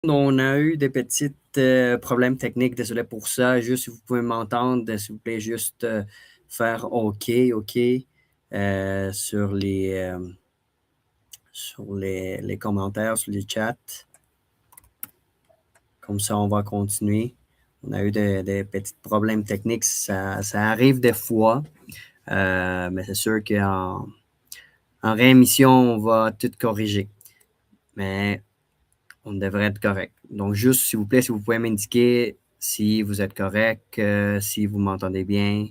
On a eu des petits problèmes techniques, désolé pour ça. Juste si vous pouvez m'entendre, s'il vous plaît, juste faire OK, OK sur les commentaires, sur les chats. Comme ça, on va continuer. On a eu des petits problèmes techniques, ça arrive des fois, mais c'est sûr qu'en réémission, on va tout corriger. Mais on devrait être correct. Donc, juste, s'il vous plaît, si vous pouvez m'indiquer si vous êtes correct, si vous m'entendez bien.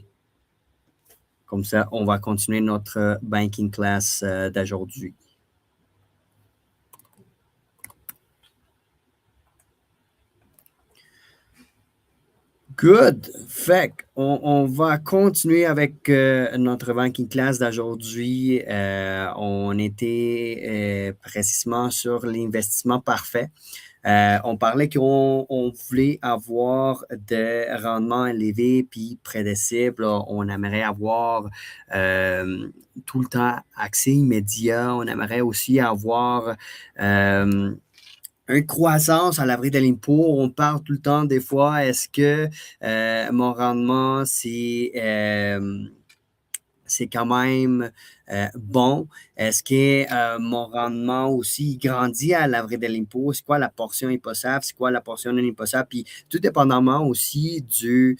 Comme ça, on va continuer notre banking class d'aujourd'hui. Good. Fait on va continuer avec notre banking class d'aujourd'hui. On était précisément sur l'investissement parfait. On parlait qu'on voulait avoir des rendements élevés puis prédicibles. On aimerait avoir tout le temps accès immédiat. On aimerait aussi avoir une croissance à l'abri de l'impôt. On parle tout le temps des fois, est-ce que mon rendement, c'est quand même bon. Est-ce que mon rendement aussi grandit à l'abri de l'impôt? C'est quoi la portion imposable? C'est quoi la portion non imposable? Puis tout dépendamment aussi du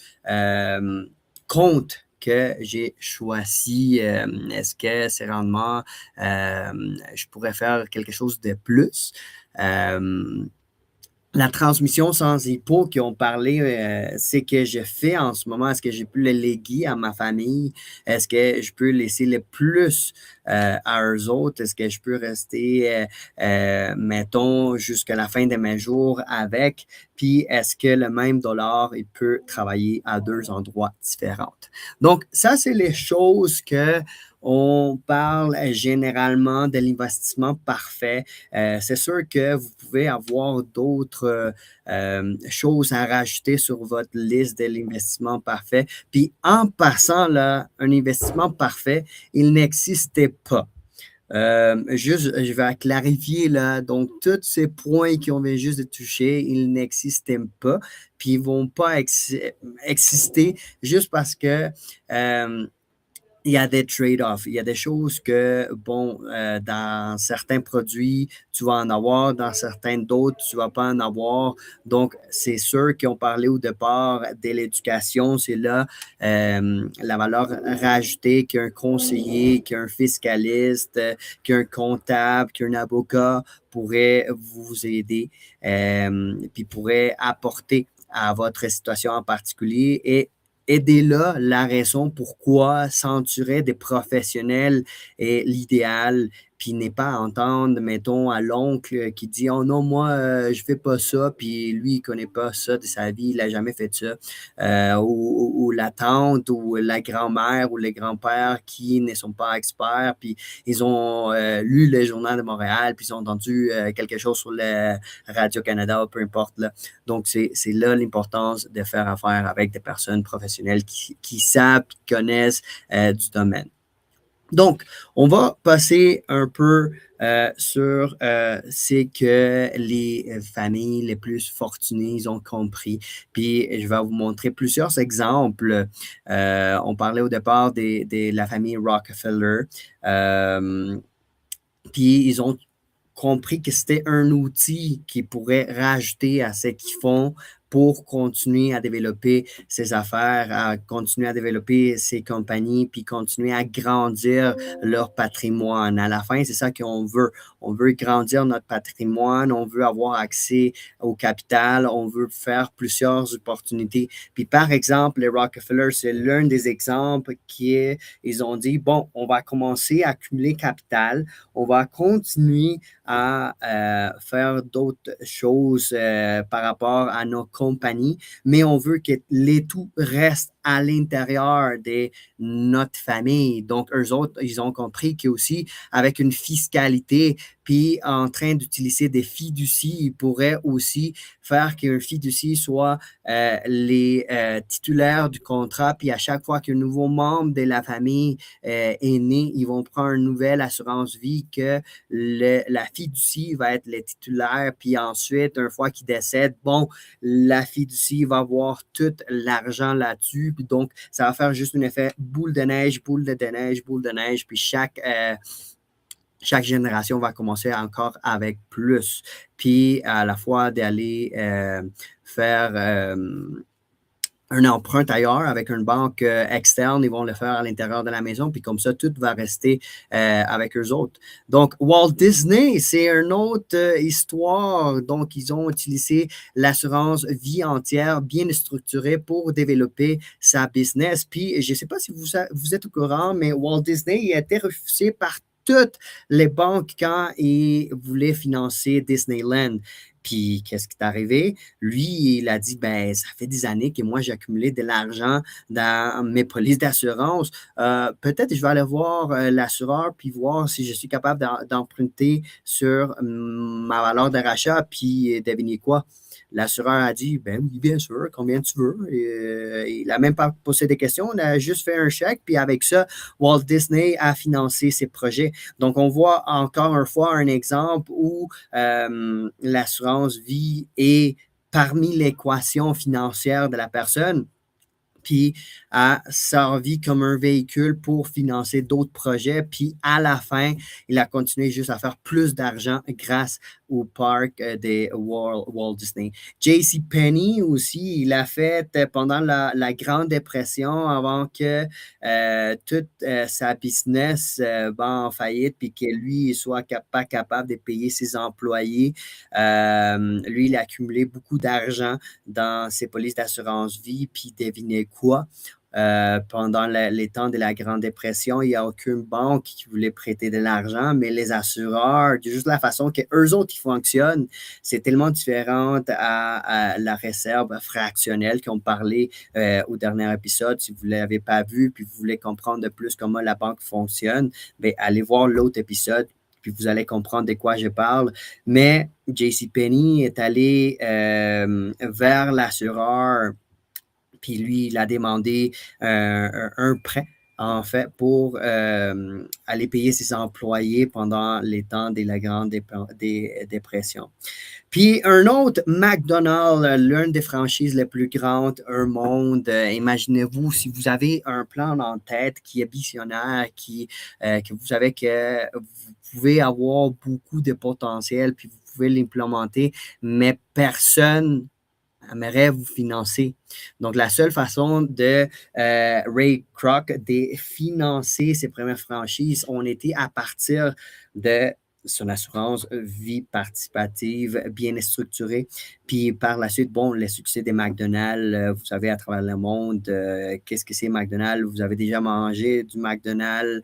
compte que j'ai choisi. Est-ce que ces rendements, je pourrais faire quelque chose de plus? Euh, la transmission sans impôt qui ont parlé, c'est que je fais en ce moment. Est-ce que j'ai pu le léguer à ma famille? Est-ce que je peux laisser le plus à eux autres? Est-ce que je peux rester, mettons, jusqu'à la fin de mes jours avec? Puis, est-ce que le même dollar, il peut travailler à deux endroits différents? Donc, ça, c'est les choses que on parle généralement de l'investissement parfait. C'est sûr que vous pouvez avoir d'autres choses à rajouter sur votre liste de l'investissement parfait. Puis en passant, là, un investissement parfait, il n'existait pas. Juste, je vais clarifier là. Donc, tous ces points qu'on vient juste de toucher, ils n'existent pas, puis ils ne vont pas exister juste parce que il y a des trade-offs. Il y a des choses que, bon, dans certains produits, tu vas en avoir, dans certains d'autres, tu ne vas pas en avoir. Donc, c'est sûr qu'ils ont parlé au départ de l'éducation. C'est là la valeur rajoutée qu'un conseiller, qu'un fiscaliste, qu'un comptable, qu'un avocat pourrait vous aider, puis pourrait apporter à votre situation en particulier et aider là la raison pourquoi censurer des professionnels est l'idéal, puis n'est pas entendre, mettons, à l'oncle qui dit oh non, moi, je fais pas ça, puis lui, il connaît pas ça de sa vie, il n'a jamais fait ça. Ou la tante, ou la grand-mère, ou les grands-pères qui ne sont pas experts, puis ils ont lu le Journal de Montréal, puis ils ont entendu quelque chose sur le Radio-Canada, peu importe. Là. Donc, c'est là l'importance de faire affaire avec des personnes professionnelles qui savent, qui connaissent du domaine. Donc, on va passer un peu sur ce que les familles les plus fortunées ont compris. Puis, je vais vous montrer plusieurs exemples. On parlait au départ de la famille Rockefeller. Puis, ils ont compris que c'était un outil qui pourrait rajouter à ce qu'ils font pour continuer à développer ses affaires, à continuer à développer ses compagnies, puis continuer à grandir leur patrimoine. À la fin, c'est ça qu'on veut. On veut grandir notre patrimoine, on veut avoir accès au capital, on veut faire plusieurs opportunités. Puis par exemple, les Rockefeller, c'est l'un des exemples qui est, ils ont dit, bon, on va commencer à accumuler capital, on va continuer à faire d'autres choses par rapport à nos compagnies, mais on veut que les tout reste à l'intérieur de notre famille. Donc, eux autres, ils ont compris qu'aussi, avec une fiscalité, puis en train d'utiliser des fiducies, il pourrait aussi faire qu'un fiducie soit les titulaires du contrat, puis à chaque fois qu'un nouveau membre de la famille est né, ils vont prendre une nouvelle assurance vie que la fiducie va être le titulaire, puis ensuite, une fois qu'il décède, bon, la fiducie va avoir tout l'argent là-dessus, puis donc ça va faire juste un effet boule de neige, boule de neige, boule de neige, puis chaque génération va commencer encore avec plus. Puis à la fois d'aller faire un emprunt ailleurs avec une banque externe, ils vont le faire à l'intérieur de la maison, puis comme ça, tout va rester avec eux autres. Donc, Walt Disney, c'est une autre histoire. Donc, ils ont utilisé l'assurance vie entière bien structurée pour développer sa business. Puis, je ne sais pas si vous êtes au courant, mais Walt Disney a été refusé par toutes les banques quand ils voulaient financer Disneyland. Puis, qu'est-ce qui est arrivé? Lui, il a dit, ben, ça fait des années que moi, j'ai accumulé de l'argent dans mes polices d'assurance. Peut-être je vais aller voir l'assureur puis voir si je suis capable d'emprunter sur ma valeur de rachat. Puis, devinez quoi? L'assureur a dit, ben oui, bien sûr, combien tu veux. Il n'a même pas posé des questions, il a juste fait un chèque. Puis avec ça, Walt Disney a financé ses projets. Donc, on voit encore une fois un exemple où l'assurance vie est parmi l'équation financière de la personne, puis a servi comme un véhicule pour financer d'autres projets. Puis à la fin, il a continué juste à faire plus d'argent grâce au parc des Walt Disney. J.C. Penney aussi, il a fait pendant la Grande Dépression, avant que toute sa business va en faillite, puis que lui soit pas capable de payer ses employés. Lui, il a accumulé beaucoup d'argent dans ses polices d'assurance vie, puis devinez quoi? Pendant les temps de la Grande Dépression, il n'y a aucune banque qui voulait prêter de l'argent, mais les assureurs, juste la façon qu'eux autres ils fonctionnent, c'est tellement différent à la réserve fractionnelle qu'on parlait au dernier épisode. Si vous ne l'avez pas vu, puis vous voulez comprendre de plus comment la banque fonctionne, bien, allez voir l'autre épisode, puis vous allez comprendre de quoi je parle. Mais JCPenney est allé vers l'assureur, puis lui, il a demandé un prêt, en fait, pour aller payer ses employés pendant les temps de la Grande Dépression. Puis un autre, McDonald's, l'une des franchises les plus grandes au monde. Imaginez-vous, si vous avez un plan en tête qui est visionnaire, que vous savez que vous pouvez avoir beaucoup de potentiel, puis vous pouvez l'implémenter, mais personne aimerait vous financer. Donc, la seule façon de Ray Kroc de financer ses premières franchises, on était à partir de son assurance vie participative bien structurée. Puis par la suite, bon, le succès des McDonald's, vous savez, à travers le monde, qu'est-ce que c'est McDonald's? Vous avez déjà mangé du McDonald's?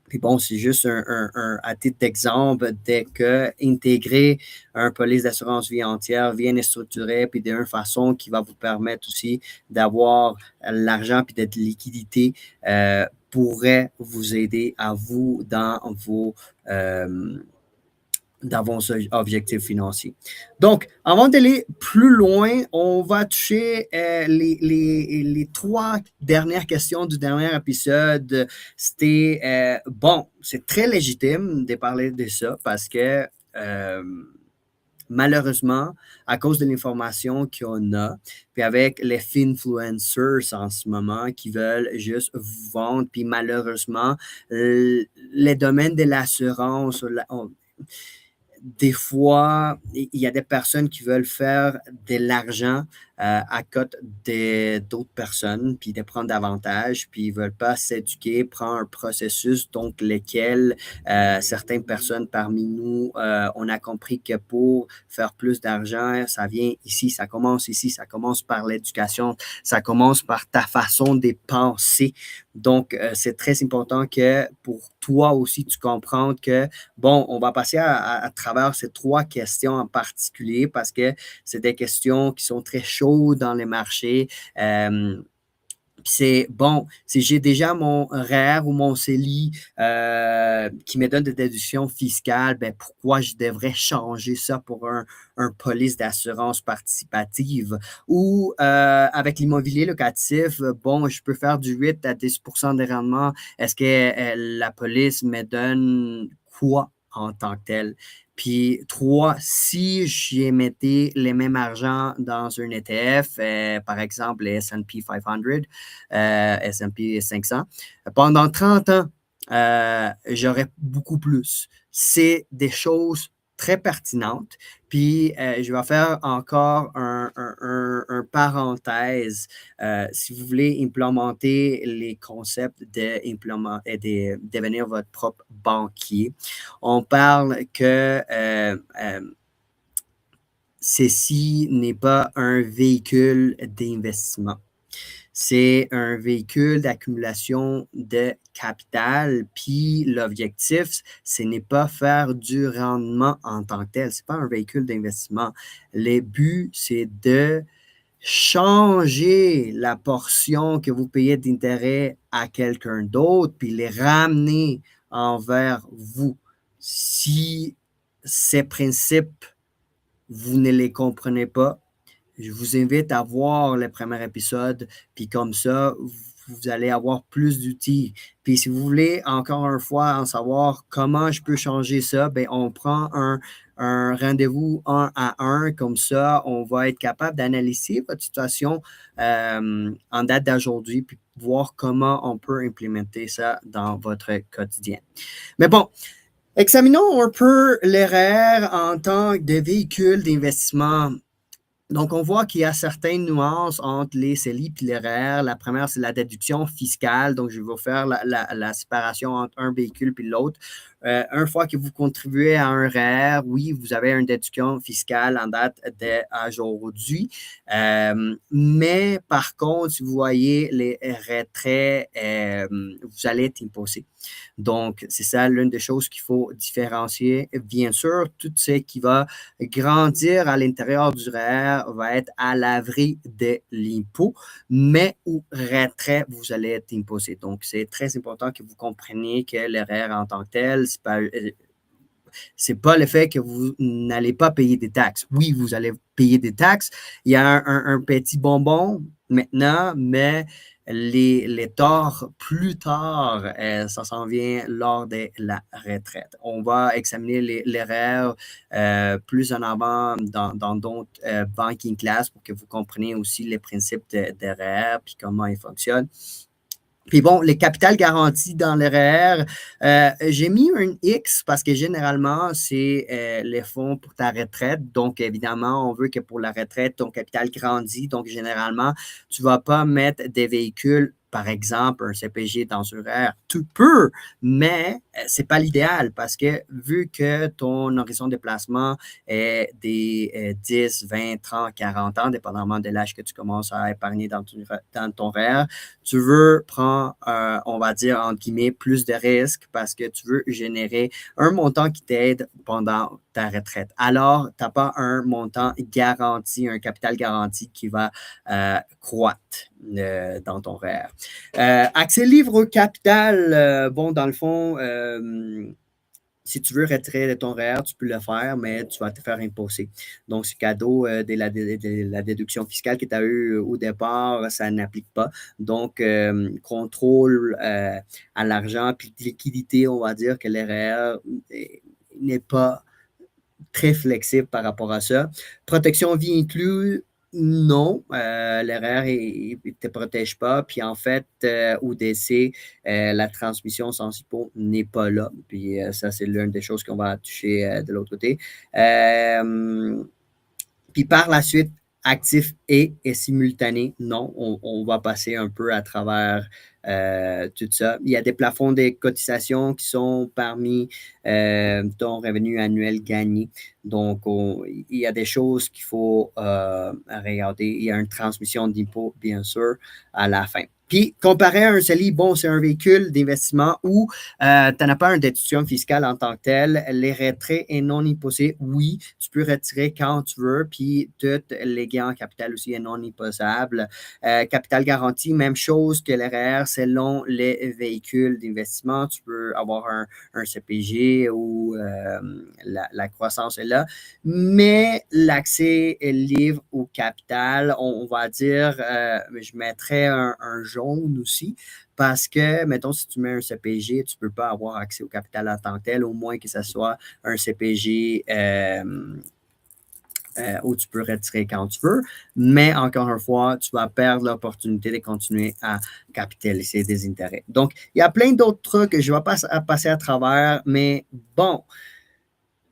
Puis bon, c'est juste à titre d'exemple, dès que intégrer un police d'assurance vie entière bien structuré, puis d'une façon qui va vous permettre aussi d'avoir l'argent puis d'être liquidité, pourrait vous aider à vous dans vos objectifs financiers. Donc, avant d'aller plus loin, on va toucher les trois dernières questions du dernier épisode. C'était, bon, c'est très légitime de parler de ça parce que malheureusement, à cause de l'information qu'on a, puis avec les influencers en ce moment qui veulent juste vous vendre, puis malheureusement, les domaines de l'assurance, des fois, il y a des personnes qui veulent faire de l'argent à côté d'autres personnes, puis de prendre davantage, puis ils ne veulent pas s'éduquer, prendre un processus, donc lequel certaines personnes parmi nous, on a compris que pour faire plus d'argent, ça vient ici, ça commence par l'éducation, ça commence par ta façon de penser. Donc, c'est très important que pour toi aussi, tu comprennes que, bon, on va passer à travers ces trois questions en particulier parce que c'est des questions qui sont très chaudes dans les marchés. Puis c'est bon, si j'ai déjà mon REER ou mon CELI qui me donne des déductions fiscales, ben pourquoi je devrais changer ça pour un police d'assurance participative? Ou avec l'immobilier locatif, bon, je peux faire du 8 à 10 de rendement. Est-ce que la police me donne quoi en tant que tel? Puis trois, si j'y mettais les mêmes argent dans un ETF, par exemple les S&P 500, S&P 500, pendant 30 ans, j'aurais beaucoup plus. C'est des choses très pertinentes. Puis, je vais faire encore un parenthèse. Si vous voulez implémenter les concepts de devenir votre propre banquier, on parle que ceci n'est pas un véhicule d'investissement. C'est un véhicule d'accumulation de capital. Puis l'objectif, ce n'est pas faire du rendement en tant que tel. Ce n'est pas un véhicule d'investissement. Le but, c'est de changer la portion que vous payez d'intérêt à quelqu'un d'autre, puis les ramener envers vous. Si ces principes, vous ne les comprenez pas, je vous invite à voir le premier épisode, puis comme ça, vous allez avoir plus d'outils. Puis si vous voulez encore une fois en savoir comment je peux changer ça, bien, on prend un rendez-vous 1 à 1, comme ça, on va être capable d'analyser votre situation en date d'aujourd'hui, puis voir comment on peut implémenter ça dans votre quotidien. Mais bon, examinons un peu l'ERR en tant que véhicule d'investissement. Donc, on voit qu'il y a certaines nuances entre les CELI et les REER. La première, c'est la déduction fiscale. Donc, je vais vous faire la séparation entre un véhicule et l'autre. Une fois que vous contribuez à un REER, oui, vous avez une déduction fiscale en date d'aujourd'hui. Mais par contre, si vous voyez les retraits, vous allez être imposé. Donc, c'est ça l'une des choses qu'il faut différencier. Bien sûr, tout ce qui va grandir à l'intérieur du REER va être à l'abri de l'impôt, mais au retrait, vous allez être imposé. Donc, c'est très important que vous compreniez que le REER en tant que tel, c'est pas le fait que vous n'allez pas payer des taxes. Oui, vous allez payer des taxes. Il y a un petit bonbon maintenant, mais les torts plus tard, ça s'en vient lors de la retraite. On va examiner les REER plus en avant dans d'autres banking class pour que vous compreniez aussi les principes de REER puis comment ils fonctionnent. Puis bon, les capitales garanties dans le REER, j'ai mis un X parce que généralement, c'est les fonds pour ta retraite. Donc, évidemment, on veut que pour la retraite, ton capital grandit. Donc, généralement, tu ne vas pas mettre des véhicules, par exemple, un CPG dans un REER. Tu peux, mais ce n'est pas l'idéal parce que vu que ton horizon de placement est des 10, 20, 30, 40 ans, dépendamment de l'âge que tu commences à épargner dans ton REER, tu veux prendre, on va dire, entre guillemets, plus de risques parce que tu veux générer un montant qui t'aide pendant ta retraite. Alors, tu n'as pas un montant garanti, un capital garanti qui va croître dans ton REER. Accès libre au capital, bon, dans le fond, si tu veux retirer de ton REER, tu peux le faire, mais tu vas te faire imposer. Donc, ce cadeau de la déduction fiscale que tu as eu au départ, ça n'applique pas. Donc, contrôle à l'argent, puis liquidité, on va dire que le REER n'est pas très flexible par rapport à ça. Protection vie inclue, non, l'erreur ne te protège pas. Puis en fait, au décès, la transmission sans impôt n'est pas là. Puis ça, c'est l'une des choses qu'on va toucher de l'autre côté. Puis par la suite, actif et simultané, non, on va passer un peu à travers tout ça. Il y a des plafonds de cotisations qui sont parmi ton revenu annuel gagné. Donc, il y a des choses qu'il faut regarder. Il y a une transmission d'impôt, bien sûr, à la fin. Puis, comparé à un CELI, bon, c'est un véhicule d'investissement où tu n'as pas une déduction fiscale en tant que telle. Les retraits et non imposés, oui, tu peux retirer quand tu veux. Puis, tous les gains en capital aussi est non imposable. Capital garanti, même chose que l'RR selon les véhicules d'investissement. Tu peux avoir un CPG ou la croissance est là. Mais l'accès est libre au capital. On va dire, je mettrais un jaune aussi, parce que, mettons, si tu mets un CPG, tu ne peux pas avoir accès au capital en tant que tel, au moins que ce soit un CPG où tu peux retirer quand tu veux. Mais encore une fois, tu vas perdre l'opportunité de continuer à capitaliser des intérêts. Donc, il y a plein d'autres trucs que je vais pas passer à travers, mais bon,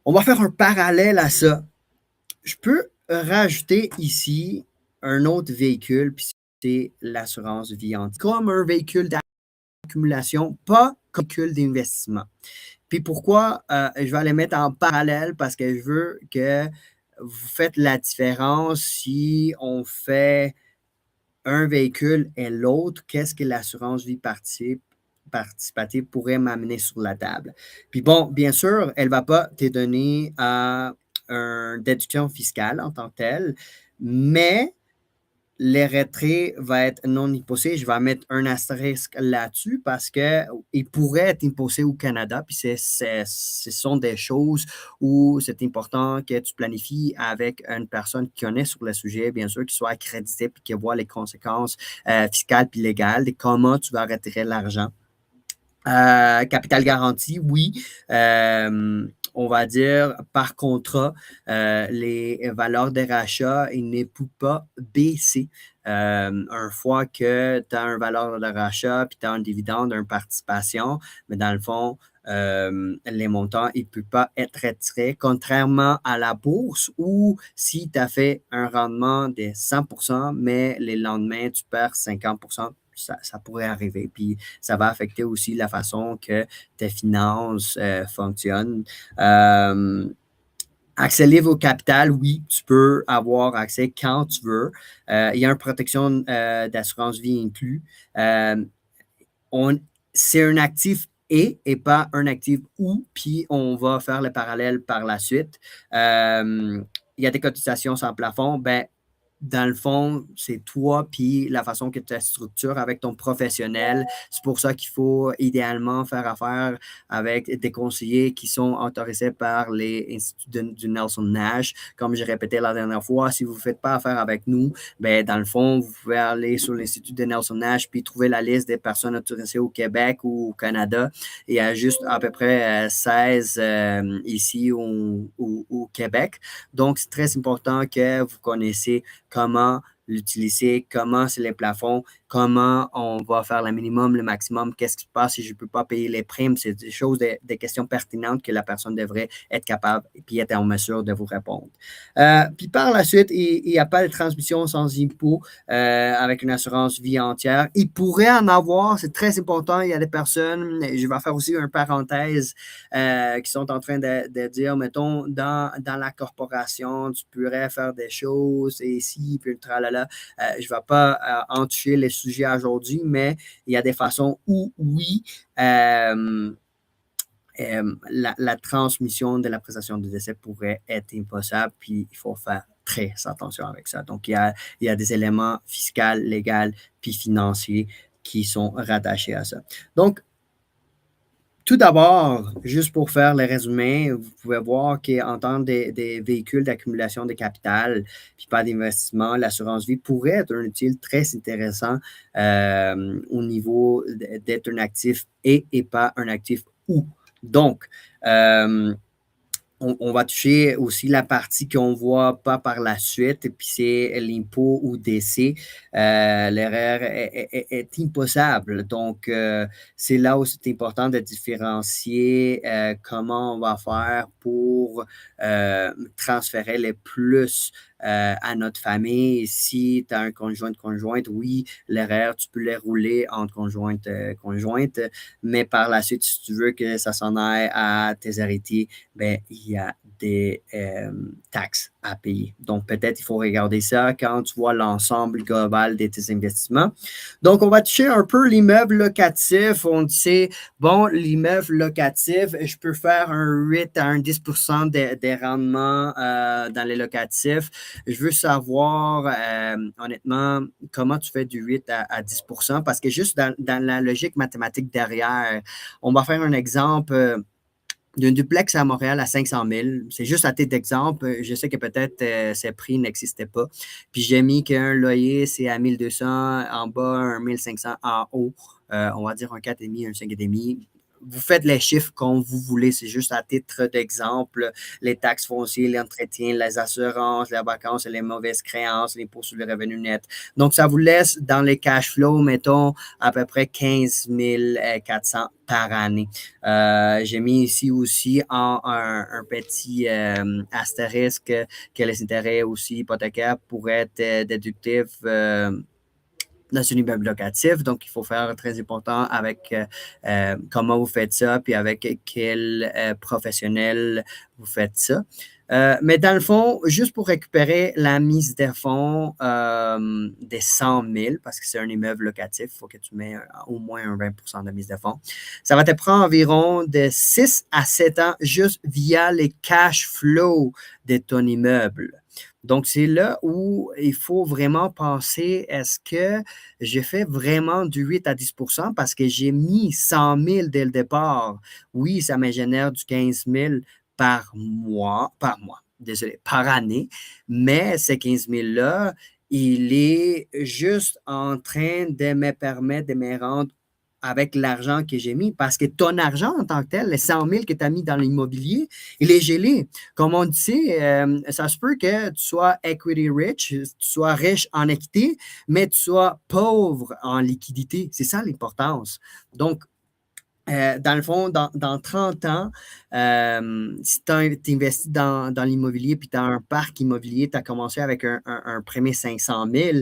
on va faire un parallèle à ça. Je peux rajouter ici un autre véhicule, puis c'est l'assurance vie entière. Comme un véhicule d'accumulation, pas comme un véhicule d'investissement. Puis pourquoi je vais les mettre en parallèle? Parce que je veux que vous faites la différence si on fait un véhicule et l'autre, qu'est-ce que l'assurance vie participative pourrait m'amener sur la table. Puis bon, bien sûr, elle ne va pas te donner une déduction fiscale en tant que telle, mais les retraits vont être non imposés. Je vais mettre un astérisque là-dessus parce qu'ils pourraient être imposés au Canada. Puis ce sont des choses où c'est important que tu planifies avec une personne qui connaît sur le sujet, bien sûr, qui soit accréditée puis qui voit les conséquences fiscales puis légales de comment tu vas retirer l'argent. Capital garanti, oui. On va dire par contrat, les valeurs de rachat, ils ne peuvent pas baisser. Une fois que tu as une valeur de rachat puis tu as un dividende, une participation, mais dans le fond, les montants, ils ne peuvent pas être retirés, contrairement à la bourse où si tu as fait un rendement de 100%, mais les lendemains, tu perds 50%, ça pourrait arriver. Puis ça va affecter aussi la façon que tes finances fonctionnent. Accès libre au capital, oui, tu peux avoir accès quand tu veux. Il y a une protection d'assurance vie inclus. C'est un actif et pas un actif ou, puis on va faire le parallèle par la suite. Il y a des cotisations sans plafond, ben dans le fond, c'est toi puis la façon que tu structures avec ton professionnel. C'est pour ça qu'il faut idéalement faire affaire avec des conseillers qui sont autorisés par les instituts du Nelson Nash. Comme j'ai répété la dernière fois, si vous ne faites pas affaire avec nous, ben, dans le fond, vous pouvez aller sur l'Institut de Nelson Nash puis trouver la liste des personnes autorisées au Québec ou au Canada. Il y a juste à peu près 16 ici au Québec. Donc, c'est très important que vous connaissiez comment l'utiliser, comment c'est les plafonds, comment on va faire le minimum, le maximum, qu'est-ce qui se passe si je ne peux pas payer les primes. C'est des choses, des questions pertinentes que la personne devrait être capable et puis être en mesure de vous répondre. Puis par la suite, il n'y a pas de transmission sans impôt avec une assurance vie entière. Il pourrait en avoir, c'est très important. Il y a des personnes, je vais faire aussi une parenthèse, qui sont en train de dire, mettons, dans la corporation, tu pourrais faire des choses et ici, puis le tralala. Je ne vais pas en toucher les sujets aujourd'hui, mais il y a des façons où, oui, la transmission de la prestation de décès pourrait être impossible, puis il faut faire très attention avec ça. Donc, il y a des éléments fiscaux, légaux, puis financiers qui sont rattachés à ça. Donc, tout d'abord, juste pour faire le résumé, vous pouvez voir qu'en tant des véhicules d'accumulation de capital, puis pas d'investissement, l'assurance vie pourrait être un outil très intéressant au niveau d'être un actif et pas un actif ou. Donc, on va toucher aussi la partie qu'on ne voit pas par la suite, puis c'est l'impôt ou décès. L'erreur est impossible. Donc, c'est là où c'est important de différencier comment on va faire pour transférer les plus à notre famille. Si tu as un conjointe, oui, l'erreur, tu peux les rouler entre conjointes, mais par la suite, si tu veux que ça s'en aille à tes héritiers, ben, il y a des taxes à payer. Donc, peut-être il faut regarder ça quand tu vois l'ensemble global de tes investissements. Donc, on va toucher un peu l'immeuble locatif. On sait, bon, l'immeuble locatif, je peux faire un 8 à un 10% des rendements dans les locatifs. Je veux savoir, honnêtement, comment tu fais du 8 à 10% parce que juste dans la logique mathématique derrière, on va faire un exemple d'une duplex à Montréal à 500 000. C'est juste à titre d'exemple. Je sais que peut-être ces prix n'existaient pas. Puis j'ai mis qu'un loyer, c'est à 1200 en bas, un 1500 en haut. On va dire un 4,5, un 5,5. Vous faites les chiffres comme vous voulez. C'est juste à titre d'exemple. Les taxes foncières, l'entretien, les assurances, les vacances, les mauvaises créances, l'impôt sur le revenu net. Donc, ça vous laisse dans les cash flows, mettons, à peu près 15 400 par année. J'ai mis ici aussi un petit astérisque que les intérêts aussi hypothécaires pourraient être déductifs dans un immeuble locatif. Donc, il faut faire très important avec comment vous faites ça, puis avec quel professionnel vous faites ça. Mais dans le fond, juste pour récupérer la mise de fonds des 100 000, parce que c'est un immeuble locatif, il faut que tu mets au moins un 20% de mise de fonds. Ça va te prendre environ de 6 à 7 ans juste via les cash flows de ton immeuble. Donc, c'est là où il faut vraiment penser, est-ce que j'ai fait vraiment du 8 à 10% parce que j'ai mis 100 000 dès le départ? Oui, ça me génère du 15 000 désolé, par année, mais ces 15 000-là, il est juste en train de me permettre de me rendre avec l'argent que j'ai mis, parce que ton argent en tant que tel, les 100 000 que tu as mis dans l'immobilier, il est gelé. Comme on dit, ça se peut que tu sois equity rich, tu sois riche en équité, mais tu sois pauvre en liquidité. C'est ça l'importance. Donc, dans le fond, dans 30 ans, si tu investis dans l'immobilier puis tu as un parc immobilier, tu as commencé avec un premier 500 000,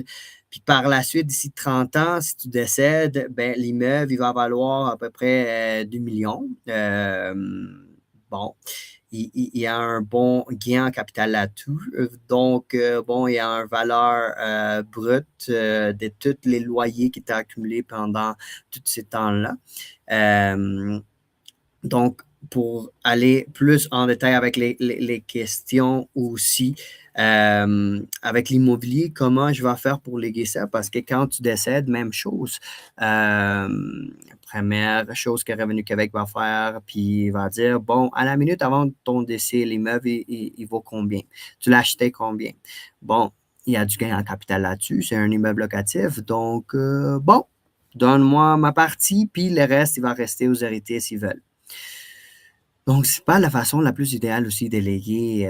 puis par la suite, d'ici 30 ans, si tu décèdes, ben, l'immeuble, il va valoir à peu près 2 millions. Bon, il y a un bon gain en capital là-dessus. Donc, bon, il y a une valeur brute de tous les loyers qui étaient accumulés pendant tous ces temps-là. Donc, pour aller plus en détail avec les questions aussi, avec l'immobilier, comment je vais faire pour léguer ça? Parce que quand tu décèdes, même chose. Première chose que Revenu Québec va faire, puis il va dire, bon, à la minute avant ton décès, l'immeuble, il vaut combien? Tu l'as acheté combien? Bon, il y a du gain en capital là-dessus, c'est un immeuble locatif, donc, bon, donne-moi ma partie, puis le reste, il va rester aux héritiers s'ils veulent. Donc, c'est pas la façon la plus idéale aussi de léguer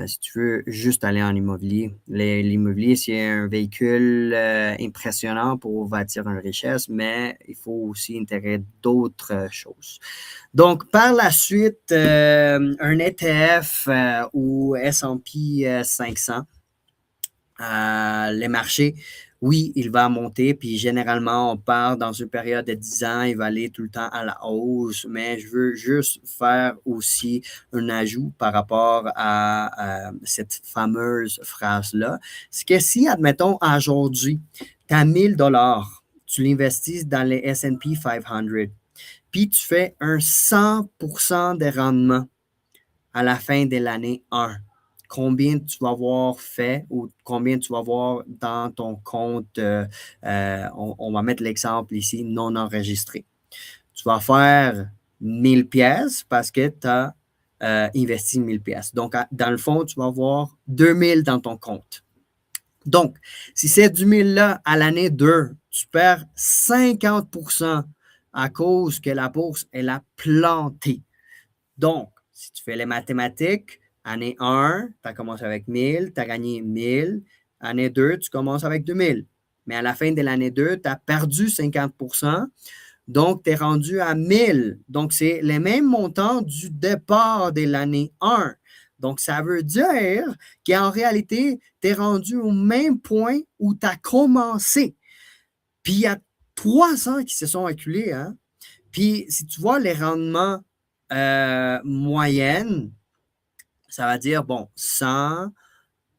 si tu veux juste aller en immobilier. L'immobilier, c'est un véhicule impressionnant pour bâtir une richesse, mais il faut aussi intégrer d'autres choses. Donc, par la suite, un ETF ou S&P 500, les marchés, oui, il va monter, puis généralement, on part dans une période de 10 ans, il va aller tout le temps à la hausse, mais je veux juste faire aussi un ajout par rapport à cette fameuse phrase-là. C'est que si, admettons, aujourd'hui, tu as 1000 $, tu l'investis dans les S&P 500, puis tu fais un 100% de rendement à la fin de l'année 1, combien tu vas avoir fait ou combien tu vas avoir dans ton compte, on va mettre l'exemple ici, non enregistré. Tu vas faire 1000 pièces parce que tu as investi 1000 pièces. Donc, dans le fond, tu vas avoir 2000 dans ton compte. Donc, si c'est du 1000-là à l'année 2, tu perds 50% à cause que la bourse, elle a planté. Donc, si tu fais les mathématiques, année 1, tu as commencé avec 1000, tu as gagné 1000. Année 2, tu commences avec 2000. Mais à la fin de l'année 2, tu as perdu 50%. Donc, tu es rendu à 1000. Donc, c'est les mêmes montants du départ de l'année 1. Donc, ça veut dire qu'en réalité, tu es rendu au même point où tu as commencé. Puis, il y a 300 qui se sont acculés. Hein? Puis, si tu vois les rendements moyennes, ça va dire, bon, 100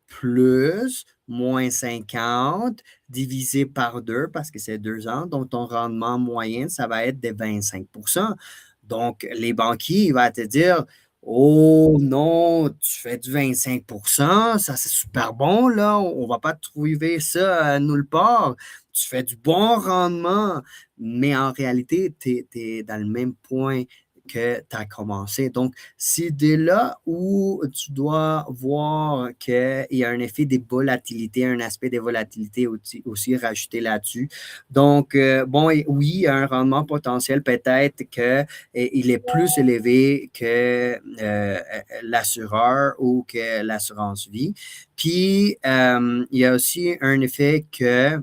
plus moins 50 divisé par 2 parce que c'est 2 ans. Donc, ton rendement moyen, ça va être de 25%. Donc, les banquiers, ils vont te dire, oh non, tu fais du 25%, ça c'est super bon, là, on ne va pas trouver ça nulle part. Tu fais du bon rendement, mais en réalité, tu es dans le même point que tu as commencé. Donc, c'est dès là où tu dois voir qu'il y a un effet de volatilité, un aspect de volatilité aussi rajouté là-dessus. Donc, bon, oui, un rendement potentiel peut-être qu'il est plus élevé que l'assureur ou que l'assurance vie. Puis, il y a aussi un effet que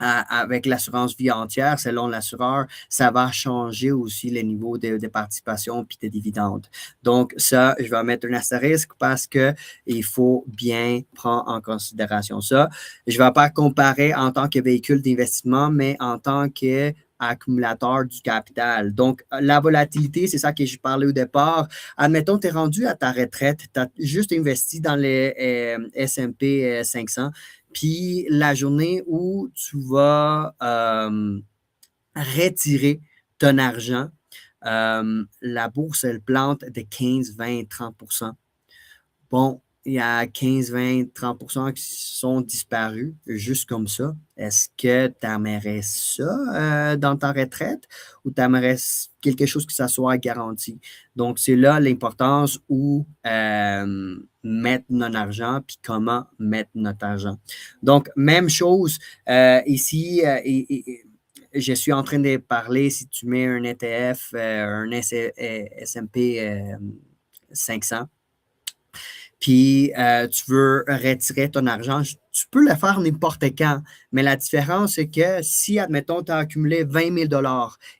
avec l'assurance vie entière, selon l'assureur, ça va changer aussi le niveau de participation puis de dividendes. Donc, ça, je vais mettre un astérisque parce que il faut bien prendre en considération ça. Je ne vais pas comparer en tant que véhicule d'investissement, mais en tant que accumulateur du capital. Donc, la volatilité, c'est ça que je parlais au départ. Admettons, tu es rendu à ta retraite, tu as juste investi dans les S&P 500, puis la journée où tu vas retirer ton argent, la bourse, elle plante de 15, 20, 30%. Bon, il y a 15, 20, 30% qui sont disparus, juste comme ça. Est-ce que tu aimerais ça dans ta retraite ou tu aimerais quelque chose que ça soit garanti? Donc, c'est là l'importance où mettre notre argent puis comment mettre notre argent. Donc, même chose ici. Je suis en train de parler, si tu mets un ETF, un S&P 500, puis tu veux retirer ton argent, tu peux le faire n'importe quand. Mais la différence, c'est que si, admettons, tu as accumulé 20 000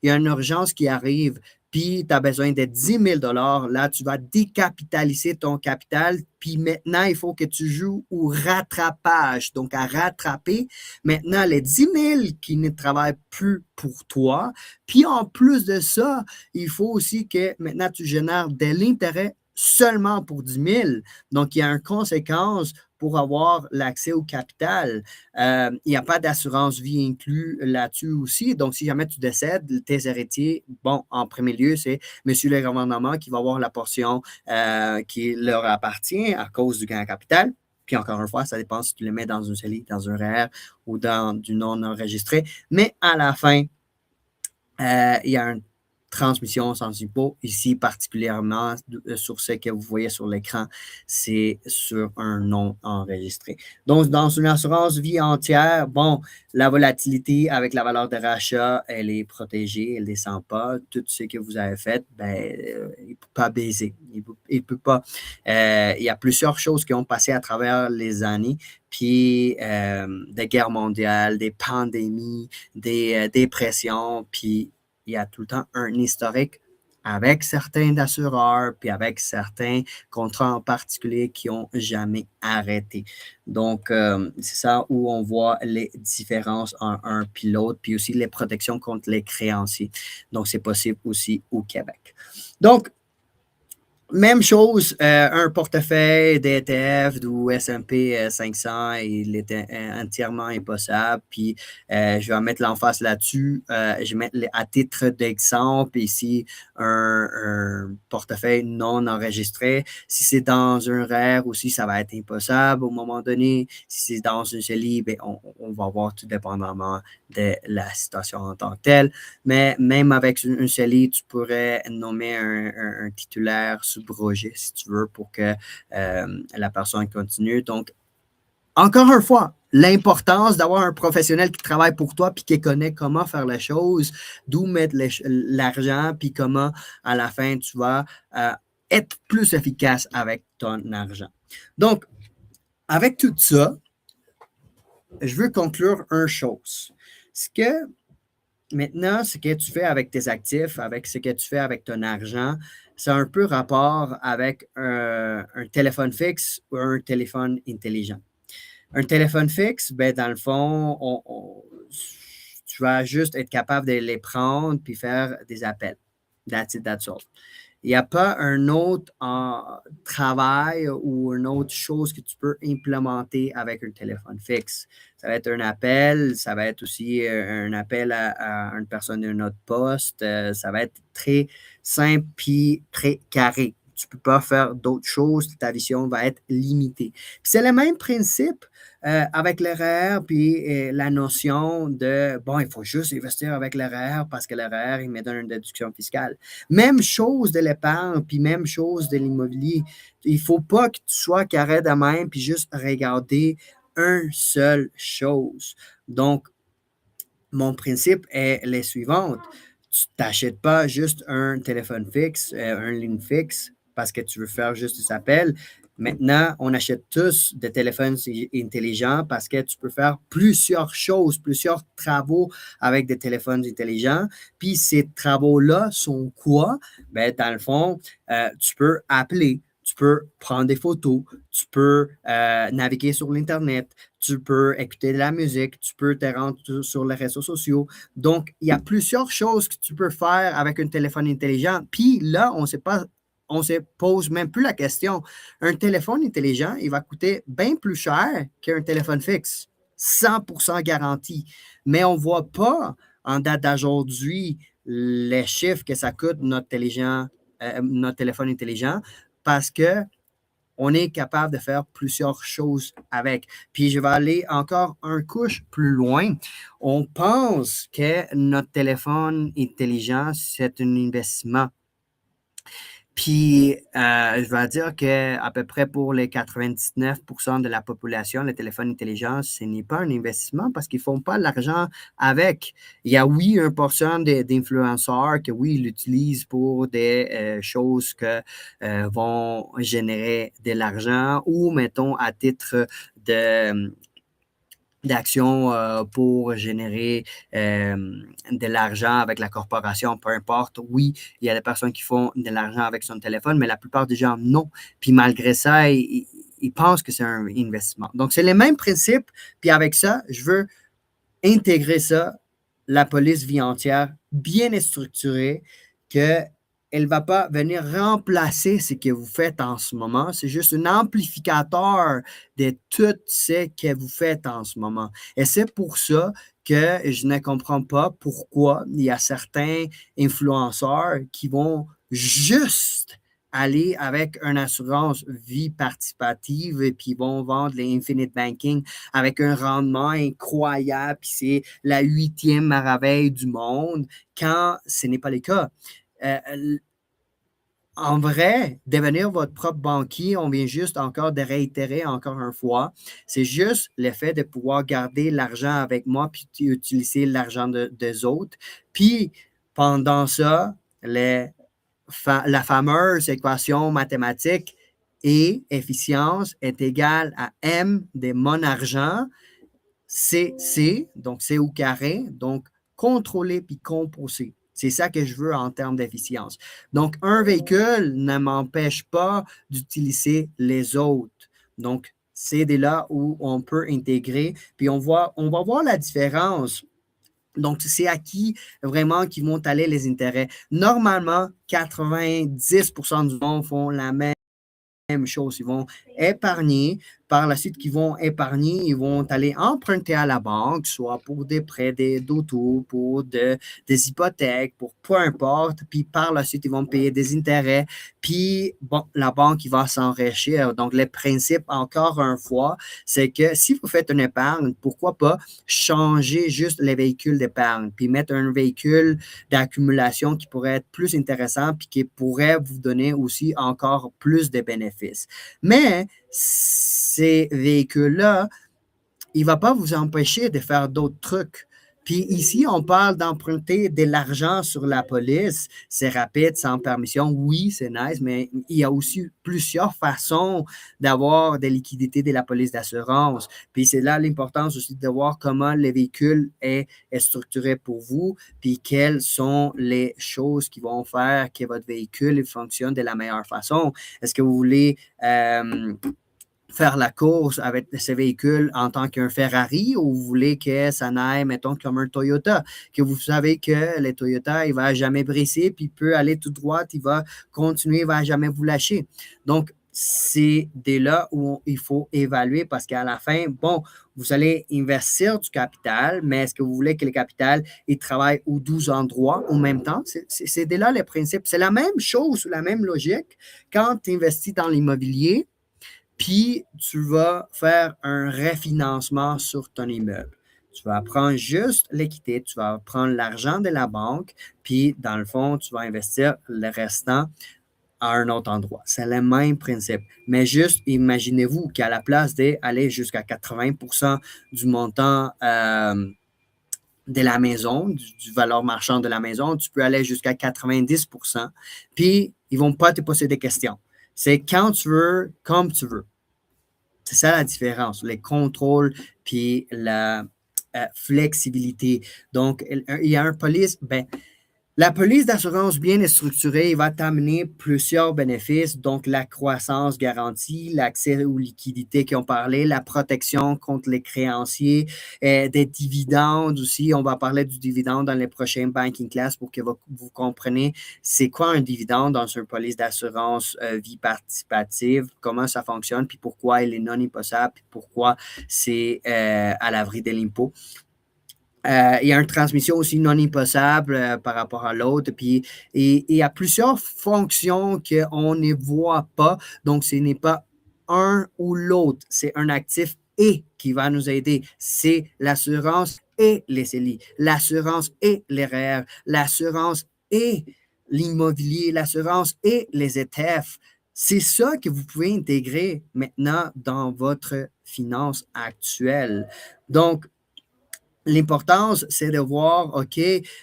il y a une urgence qui arrive, puis tu as besoin de 10 000 là, tu vas décapitaliser ton capital. Puis maintenant, il faut que tu joues au rattrapage. Donc, à rattraper maintenant les 10 000 qui ne travaillent plus pour toi. Puis en plus de ça, il faut aussi que maintenant tu génères de l'intérêt seulement pour 10 000. Donc, il y a une conséquence pour avoir l'accès au capital. Il n'y a pas d'assurance vie inclus là-dessus aussi. Donc, si jamais tu décèdes, tes héritiers, bon, en premier lieu, c'est monsieur le gouvernement qui va avoir la portion qui leur appartient à cause du gain capital. Puis encore une fois, ça dépend si tu le mets dans une CELI, dans un REER ou dans du non enregistré. Mais à la fin, il y a une transmission sans impôt. Ici, particulièrement sur ce que vous voyez sur l'écran, c'est sur un non enregistré. Donc, dans une assurance vie entière, bon, la volatilité avec la valeur de rachat, elle est protégée, elle ne descend pas. Tout ce que vous avez fait, ben, il ne peut pas baiser. Il peut pas. Il y a plusieurs choses qui ont passé à travers les années, puis des guerres mondiales, des pandémies, des dépressions, puis il y a tout le temps un historique avec certains assureurs, puis avec certains contrats en particulier qui n'ont jamais arrêté. Donc, c'est ça où on voit les différences en un puis l'autre, puis aussi les protections contre les créanciers. Donc, c'est possible aussi au Québec. Donc, même chose, un portefeuille d'ETF ou S&P 500, il est entièrement impossible. Puis, je vais mettre l'emphase là-dessus. Je vais mettre à titre d'exemple ici un portefeuille non enregistré. Si c'est dans un REER aussi, ça va être impossible au moment donné. Si c'est dans une CELI, ben, on va voir tout dépendamment de la situation en tant que telle. Mais même avec une CELI, tu pourrais nommer un titulaire sous projet, si tu veux, pour que la personne continue. Donc, encore une fois, l'importance d'avoir un professionnel qui travaille pour toi puis qui connaît comment faire les choses, d'où mettre l'argent, puis comment, à la fin, tu vas être plus efficace avec ton argent. Donc, avec tout ça, je veux conclure une chose. Ce que maintenant, ce que tu fais avec tes actifs, avec ce que tu fais avec ton argent, c'est un peu rapport avec un téléphone fixe ou un téléphone intelligent. Un téléphone fixe, ben, dans le fond, tu vas juste être capable de les prendre puis faire des appels. That's it, that's all. Il n'y a pas un autre travail ou une autre chose que tu peux implémenter avec un téléphone fixe. Ça va être un appel, ça va être aussi un appel à une personne d'un autre poste. Ça va être très simple puis très carré. Tu ne peux pas faire d'autres choses, ta vision va être limitée. Puis c'est le même principe avec l'REER, puis la notion de, bon, il faut juste investir avec l'REER parce que l'REER, il me donne une déduction fiscale. Même chose de l'épargne, puis même chose de l'immobilier. Il ne faut pas que tu sois carré de même, puis juste regarder une seule chose. Donc, mon principe est les suivantes. Tu t'achètes pas juste un téléphone fixe, un ligne fixe, parce que tu veux faire juste des appels. Maintenant, on achète tous des téléphones intelligents parce que tu peux faire plusieurs choses, plusieurs travaux avec des téléphones intelligents. Puis ces travaux-là sont quoi? Ben, dans le fond, tu peux appeler, tu peux prendre des photos, tu peux naviguer sur l'Internet, tu peux écouter de la musique, tu peux te rendre sur les réseaux sociaux. Donc, il y a plusieurs choses que tu peux faire avec un téléphone intelligent. Puis là, on ne se pose même plus la question. Un téléphone intelligent, il va coûter bien plus cher qu'un téléphone fixe. 100% garanti. Mais on ne voit pas en date d'aujourd'hui les chiffres que ça coûte notre téléphone intelligent parce que on est capable de faire plusieurs choses avec. Puis je vais aller encore un couche plus loin. On pense que notre téléphone intelligent, c'est un investissement. Puis, je vais dire qu'à peu près pour les 99% de la population, le téléphone intelligent, ce n'est pas un investissement parce qu'ils ne font pas l'argent avec. Il y a, oui, 1% d'influenceurs que, oui, ils l'utilisent pour des choses que vont générer de l'argent ou, mettons, à titre d'actions pour générer de l'argent avec la corporation, peu importe. Oui, il y a des personnes qui font de l'argent avec son téléphone, mais la plupart des gens, non. Puis malgré ça, ils pensent que c'est un investissement. Donc, c'est les mêmes principes. Puis avec ça, je veux intégrer ça, la police vie entière, bien structurée, qu'elle ne va pas venir remplacer ce que vous faites en ce moment. C'est juste un amplificateur de tout ce que vous faites en ce moment. Et c'est pour ça que je ne comprends pas pourquoi il y a certains influenceurs qui vont juste aller avec une assurance vie participative et puis vont vendre les Infinite Banking avec un rendement incroyable, puis c'est la 8e merveille du monde, quand ce n'est pas le cas. En vrai, devenir votre propre banquier, on vient juste encore de réitérer encore une fois, c'est juste le fait de pouvoir garder l'argent avec moi puis utiliser l'argent des autres. Puis, pendant ça, la fameuse équation mathématique E, efficience, est égale à M de mon argent, C, donc C au carré, donc contrôler puis composer. C'est ça que je veux en termes d'efficience. Donc, un véhicule ne m'empêche pas d'utiliser les autres. Donc, c'est de là où on peut intégrer, puis on va voir la différence. Donc, c'est à qui vraiment qui vont aller les intérêts. Normalement, 90% du monde font la même chose. Ils vont épargner. Par la suite, qu'ils vont épargner, ils vont aller emprunter à la banque, soit pour des prêts d'auto, pour des hypothèques, pour peu importe. Puis par la suite, ils vont payer des intérêts. Puis, bon, la banque, il va s'enrichir. Donc, le principe, encore une fois, c'est que si vous faites une épargne, pourquoi pas changer juste les véhicules d'épargne, puis mettre un véhicule d'accumulation qui pourrait être plus intéressant, puis qui pourrait vous donner aussi encore plus de bénéfices. Mais ces véhicules-là, il ne va pas vous empêcher de faire d'autres trucs. Puis ici, on parle d'emprunter de l'argent sur la police. C'est rapide, sans permission. Oui, c'est nice, mais il y a aussi plusieurs façons d'avoir des liquidités de la police d'assurance. Puis c'est là l'importance aussi de voir comment le véhicule est structuré pour vous, puis quelles sont les choses qui vont faire que votre véhicule fonctionne de la meilleure façon. Est-ce que vous voulez faire la course avec ces véhicules en tant qu'un Ferrari ou vous voulez que ça n'aille, mettons, comme un Toyota, que vous savez que le Toyota, il ne va jamais brisser, puis il peut aller tout droit, il va continuer, il ne va jamais vous lâcher. Donc, c'est dès là où il faut évaluer parce qu'à la fin, bon, vous allez investir du capital, mais est-ce que vous voulez que le capital il travaille aux 12 endroits en même temps? C'est dès là le principe. C'est la même chose, la même logique quand tu investis dans l'immobilier puis tu vas faire un refinancement sur ton immeuble. Tu vas prendre juste l'équité, tu vas prendre l'argent de la banque, puis dans le fond, tu vas investir le restant à un autre endroit. C'est le même principe. Mais juste imaginez-vous qu'à la place d'aller jusqu'à 80% du montant de la maison, du valeur marchand de la maison, tu peux aller jusqu'à 90%. Puis, ils ne vont pas te poser des questions. C'est quand tu veux, comme tu veux. C'est ça la différence, les contrôles puis la flexibilité. Donc, il y a un police, ben, la police d'assurance bien structurée va t'amener plusieurs bénéfices, donc la croissance garantie, l'accès aux liquidités qui ont parlé, la protection contre les créanciers, des dividendes aussi. On va parler du dividende dans les prochains banking class pour que vous compreniez c'est quoi un dividende dans une police d'assurance vie participative, comment ça fonctionne, puis pourquoi il est non imposable, puis pourquoi c'est à l'abri de l'impôt. Il y a une transmission aussi non imposable par rapport à l'autre. Puis, et il y a plusieurs fonctions qu'on ne voit pas. Donc, ce n'est pas un ou l'autre. C'est un actif et qui va nous aider. C'est l'assurance et les CELI, l'assurance et les REER, l'assurance et l'immobilier, l'assurance et les ETF. C'est ça que vous pouvez intégrer maintenant dans votre finance actuelle. Donc, l'importance, c'est de voir, OK,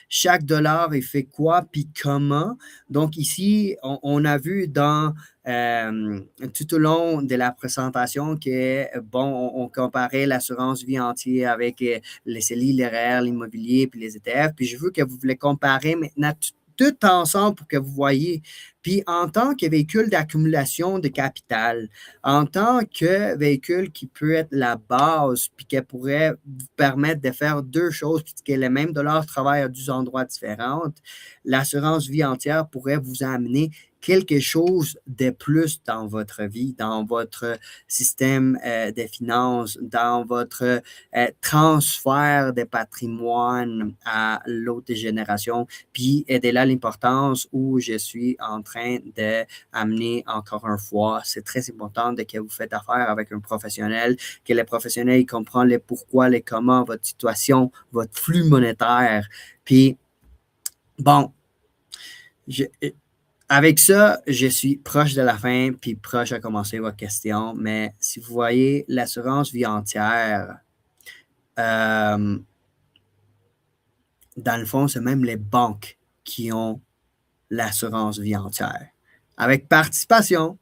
chaque dollar, il fait quoi, puis comment. Donc, ici, on a vu tout au long de la présentation que, bon, on comparait l'assurance vie entière avec les CELI, les REER, l'immobilier, puis les ETF. Puis, je veux que vous les comparez maintenant tout ensemble pour que vous voyez. Puis, en tant que véhicule d'accumulation de capital, en tant que véhicule qui peut être la base, puis qui pourrait vous permettre de faire deux choses, puis que les mêmes dollars travaillent à deux endroits différents, l'assurance vie entière pourrait vous amener quelque chose de plus dans votre vie, dans votre système de finances, dans votre transfert de patrimoine à l'autre génération. Puis, et de là l'importance où je suis en train d'amener encore une fois, c'est très important que vous faites affaire avec un professionnel, que le professionnel comprend les pourquoi, les comment, votre situation, votre flux monétaire. Puis, bon, avec ça, je suis proche de la fin, puis proche à commencer votre question. Mais si vous voyez l'assurance vie entière, dans le fond, c'est même les banques qui ont l'assurance vie entière. Avec participation.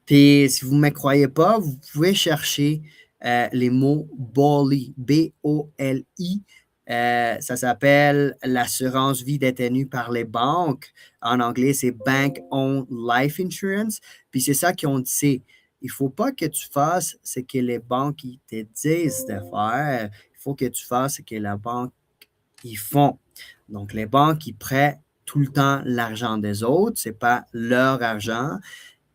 Puis si vous ne me croyez pas, vous pouvez chercher les mots BOLI, B-O-L-I. Ça s'appelle l'assurance vie détenue par les banques. En anglais, c'est Bank Owned Life Insurance. Puis c'est ça qu'on dit. Il ne faut pas que tu fasses ce que les banques te disent de faire. Il faut que tu fasses ce que la banque ils font. Donc, les banques, ils prêtent tout le temps l'argent des autres. Ce n'est pas leur argent.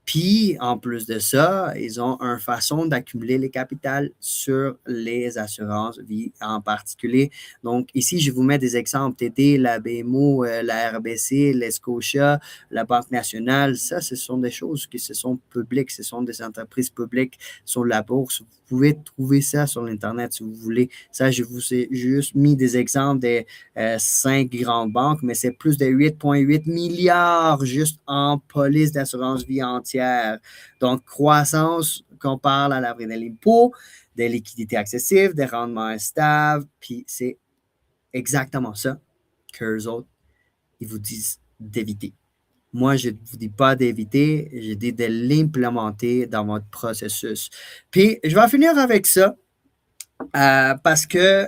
Puis, en plus de ça, ils ont une façon d'accumuler les capitales sur les assurances vie en particulier. Donc, ici, je vous mets des exemples. TD, la BMO, la RBC, les Scotia, la Banque nationale. Ça, ce sont des choses qui se sont publiques. Ce sont des entreprises publiques sur la bourse. Vous pouvez trouver ça sur l'Internet si vous voulez. Ça, je vous ai juste mis des exemples des 5 grandes banques, mais c'est plus de 8,8 milliards juste en police d'assurance vie entière. Donc, croissance qu'on parle à l'abri de l'impôt, des liquidités accessibles, des rendements stables, puis c'est exactement ça qu'eux autres, ils vous disent d'éviter. Moi, je ne vous dis pas d'éviter, je dis de l'implémenter dans votre processus. Puis, je vais finir avec ça parce que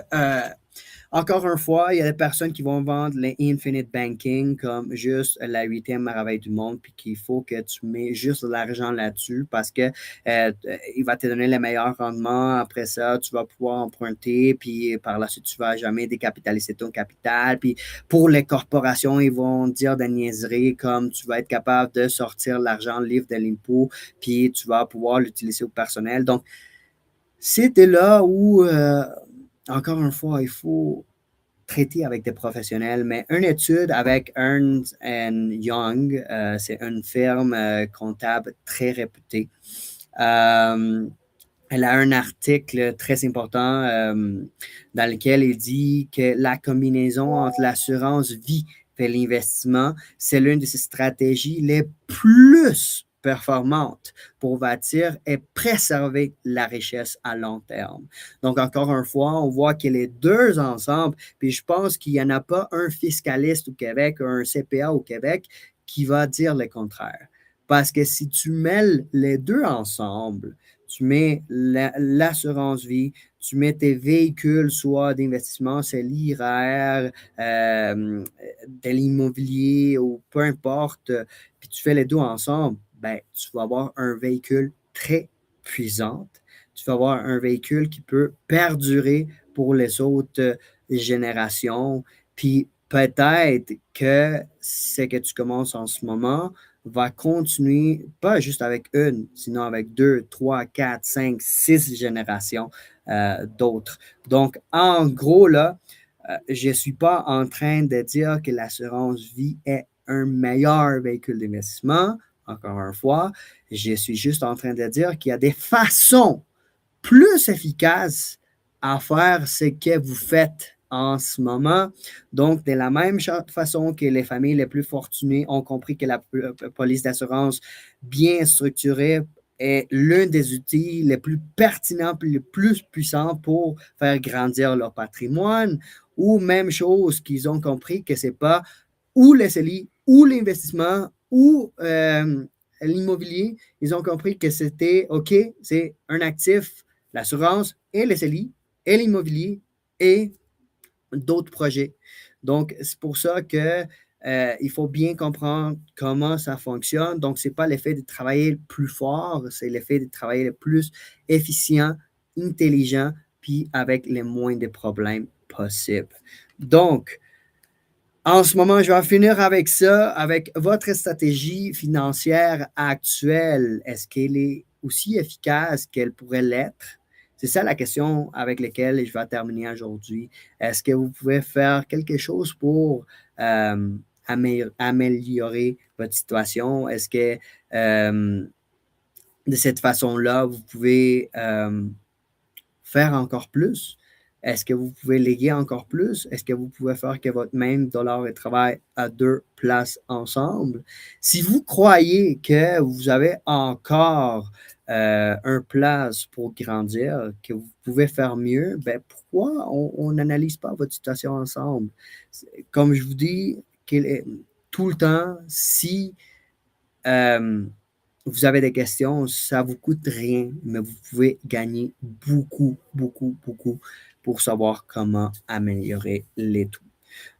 encore une fois, il y a des personnes qui vont vendre les infinite banking comme juste la huitième merveille du monde, puis qu'il faut que tu mets juste de l'argent là-dessus parce que il va te donner les meilleurs rendements. Après ça, tu vas pouvoir emprunter, puis par la suite, tu vas jamais décapitaliser ton capital. Puis pour les corporations, ils vont dire des niaiseries comme tu vas être capable de sortir l'argent libre de l'impôt, puis tu vas pouvoir l'utiliser au personnel. Donc, c'était là où, encore une fois, il faut traiter avec des professionnels, mais une étude avec Ernst Young, c'est une firme comptable très réputée. Elle a un article très important dans lequel il dit que la combinaison entre l'assurance vie et l'investissement, c'est l'une de ces stratégies les plus performantes pour bâtir et préserver la richesse à long terme. Donc, encore une fois, on voit que les deux ensemble, puis je pense qu'il n'y en a pas un fiscaliste au Québec, un CPA au Québec qui va dire le contraire. Parce que si tu mêles les deux ensemble, tu mets l'assurance vie, tu mets tes véhicules, soit d'investissement, c'est l'IRR, de l'immobilier ou peu importe, puis tu fais les deux ensemble, ben, tu vas avoir un véhicule très puissant. Tu vas avoir un véhicule qui peut perdurer pour les autres générations. Puis peut-être que ce que tu commences en ce moment va continuer, pas juste avec une, sinon avec deux, trois, quatre, cinq, six générations d'autres. Donc, en gros, là, je ne suis pas en train de dire que l'assurance vie est un meilleur véhicule d'investissement. Encore une fois, je suis juste en train de dire qu'il y a des façons plus efficaces à faire ce que vous faites en ce moment. Donc, de la même façon que les familles les plus fortunées ont compris que la police d'assurance bien structurée est l'un des outils les plus pertinents et les plus puissants pour faire grandir leur patrimoine, ou même chose qu'ils ont compris que c'est pas ou les CELI, ou l'investissement, ou l'immobilier, ils ont compris que c'était OK, c'est un actif, l'assurance et les CELI, et l'immobilier, et d'autres projets. Donc, c'est pour ça que il faut bien comprendre comment ça fonctionne. Donc, ce n'est pas l'effet de travailler le plus fort, c'est l'effet de travailler le plus efficient, intelligent, puis avec les moins de problèmes possibles. Donc, en ce moment, je vais finir avec ça, avec votre stratégie financière actuelle. Est-ce qu'elle est aussi efficace qu'elle pourrait l'être? C'est ça la question avec laquelle je vais terminer aujourd'hui. Est-ce que vous pouvez faire quelque chose pour améliorer votre situation? Est-ce que de cette façon-là, vous pouvez faire encore plus? Est-ce que vous pouvez léguer encore plus? Est-ce que vous pouvez faire que votre même dollar et travail à deux places ensemble? Si vous croyez que vous avez encore un place pour grandir, que vous pouvez faire mieux, ben pourquoi on n'analyse pas votre situation ensemble? Comme je vous dis, tout le temps, si euh, vous avez des questions, ça ne vous coûte rien, mais vous pouvez gagner beaucoup, beaucoup, beaucoup pour savoir comment améliorer les tout.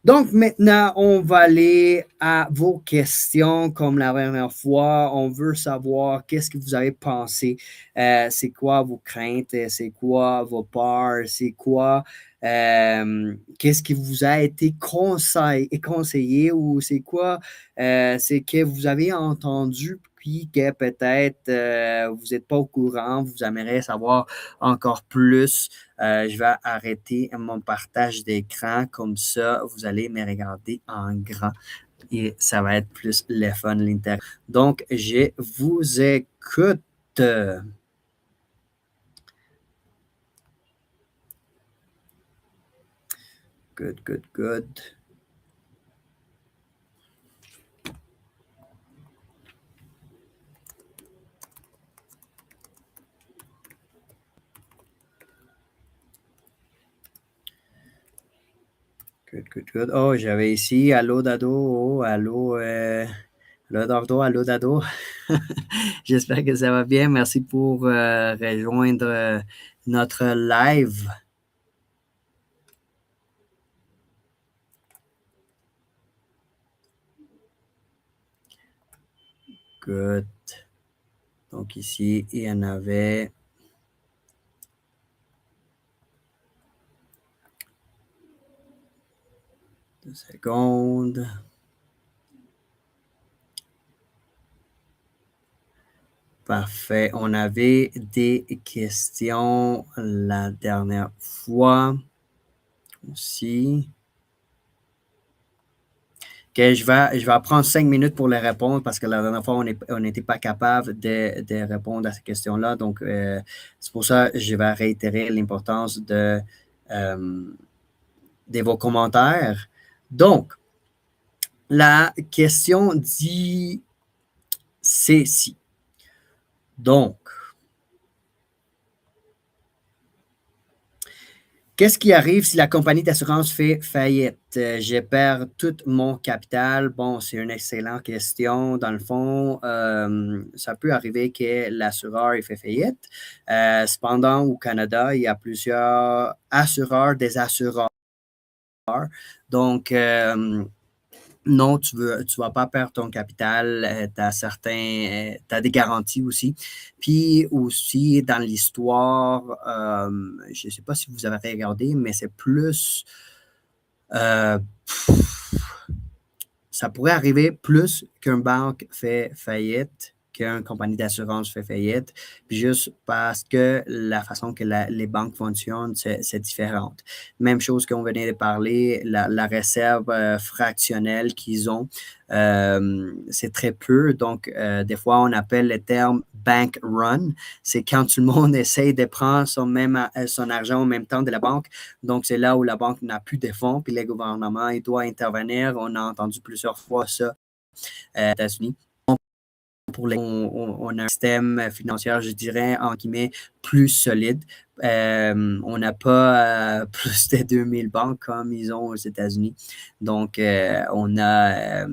Donc maintenant, on va aller à vos questions comme la dernière fois. On veut savoir qu'est-ce que vous avez pensé, c'est quoi vos craintes, c'est quoi vos peurs, c'est quoi, qu'est-ce qui vous a été conseillé ou c'est quoi, c'est que vous avez entendu puis que peut-être vous n'êtes pas au courant, vous aimeriez savoir encore plus. Je vais arrêter mon partage d'écran, comme ça, vous allez me regarder en grand et ça va être plus le fun, l'intérêt. Donc, je vous écoute. Good, good, good. Good, good, good. Oh, j'avais ici, allô Dado, oh, allô, allô Dordo, allô Dado. J'espère que ça va bien. Merci pour rejoindre notre live. Good. Donc ici, il y en avait 2 secondes. Parfait. On avait des questions la dernière fois aussi. OK, je vais prendre 5 minutes pour les répondre parce que la dernière fois, on n'était pas capable de répondre à ces questions-là. Donc, c'est pour ça que je vais réitérer l'importance de vos commentaires. Donc, la question dit ceci. Donc, qu'est-ce qui arrive si la compagnie d'assurance fait faillite? Je perds tout mon capital. Bon, c'est une excellente question. Dans le fond, ça peut arriver que l'assureur ait fait faillite. Cependant, au Canada, il y a plusieurs assureurs des assureurs. Donc, non, tu vas pas perdre ton capital. Tu as des garanties aussi. Puis aussi, dans l'histoire, je ne sais pas si vous avez regardé, mais c'est plus, euh, ça pourrait arriver plus qu'une banque fait faillite, qu'une compagnie d'assurance fait faillite, puis juste parce que la façon que les banques fonctionnent, c'est différente. Même chose qu'on venait de parler, la réserve fractionnelle qu'ils ont, c'est très peu. Donc, des fois, on appelle le terme bank run. C'est quand tout le monde essaye de prendre son argent en même temps de la banque. Donc, c'est là où la banque n'a plus de fonds, puis le gouvernement, il doit intervenir. On a entendu plusieurs fois ça aux États-Unis. On a un système financier, je dirais, en guillemets, plus solide. On n'a pas plus de 2000 banques comme ils ont aux États-Unis. Donc, on a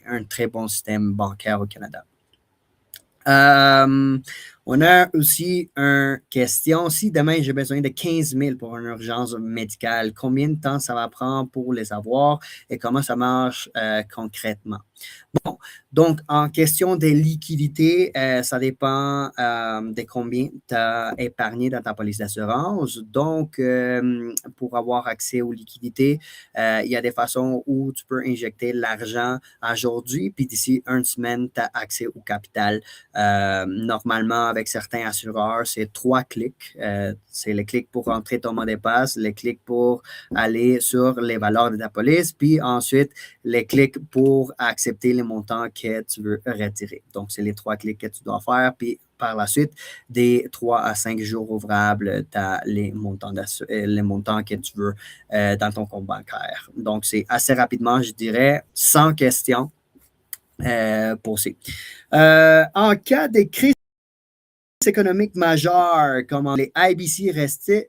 un très bon système bancaire au Canada. On a aussi une question. Si demain j'ai besoin de 15 000 pour une urgence médicale, combien de temps ça va prendre pour les avoir et comment ça marche concrètement? Bon, donc en question des liquidités, ça dépend de combien tu as épargné dans ta police d'assurance. Donc, pour avoir accès aux liquidités, il y a des façons où tu peux injecter l'argent aujourd'hui, puis d'ici une semaine, tu as accès au capital. Normalement, avec certains assureurs, c'est 3 clics. C'est le clic pour rentrer ton mot de passe, le clic pour aller sur les valeurs de ta police, puis ensuite, les clics pour accepter les montants que tu veux retirer. Donc, c'est les 3 clics que tu dois faire, puis par la suite, des 3 à 5 jours ouvrables, tu as les montants que tu veux dans ton compte bancaire. Donc, c'est assez rapidement, je dirais, sans question posée. En cas de crise économique majeure, comme les IBC